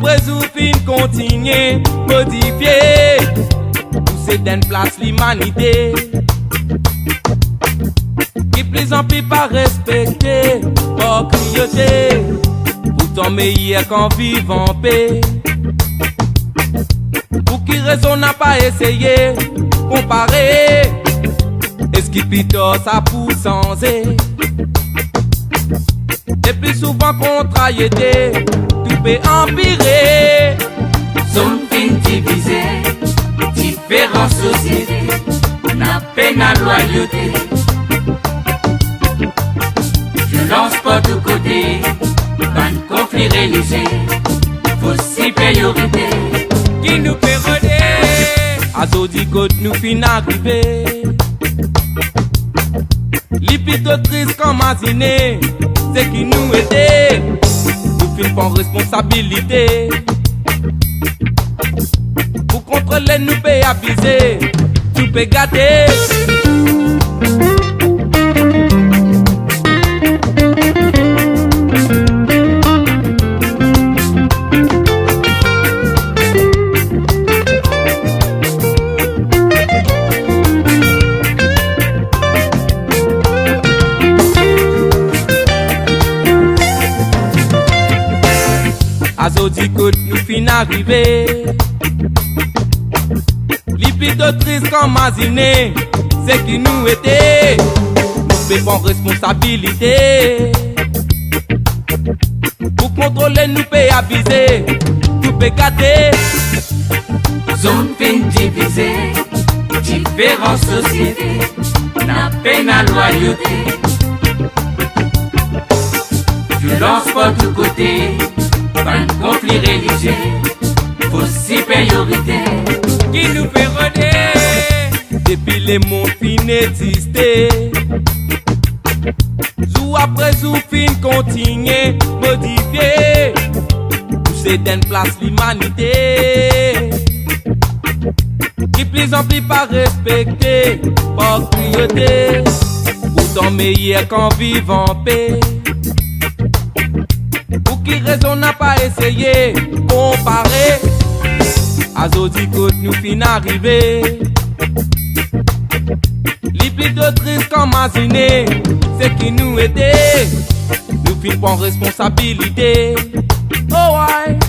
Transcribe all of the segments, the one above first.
après ou fin continuer, modifier, pousser d'une place l'humanité. Qui plus en plus pas respecter, pas cruauté, pourtant meilleur qu'en vivant en paix. Pour qui raison n'a pas essayé, comparer, est-ce qui plutôt ça pousse sans et plus souvent contrariété, tout peut empirer. Zone fin divisée, différentes sociétés, n'a peine à loyauté. Violence pas de côté, ban conflit religieux, fausse supériorité. Qui nous fait rôder, à Zodicode nous fin arriver. L'hypocrisie comme asiné, c'est qui nous aide, nous fin pas responsabilité. Pour contrôler nous peut abuser, tout peut gâter. À Zodicode nous fin arriver. L'hypocrisie comme asiné, c'est qui nous était, nous fait pas responsabilité. Pour contrôler nous peut abuser, tout peut gâter. Zone fin divisée, différentes sociétés, n'a peine à loyauté. Violence pas de côté, ban conflit religieux, fausse supériorité. Qui nous fait rôder, depuis les mondes fin exister. Jour après jour fin continuer, modifier, pousser d'une place l'humanité. Qui plus en plus pas respecter, pas cruauté, pourtant meilleur qu'en vivant en paix. Pour qui raison n'a pas essayé, comparer, à Zodicode nous fin arriver. L'hypocrisie comme asiné, c'est qui nous aide, nous fin pas responsabilité. Oh ouais,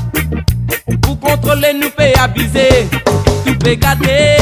pour contrôler nous peut abuser, tout peut gâter.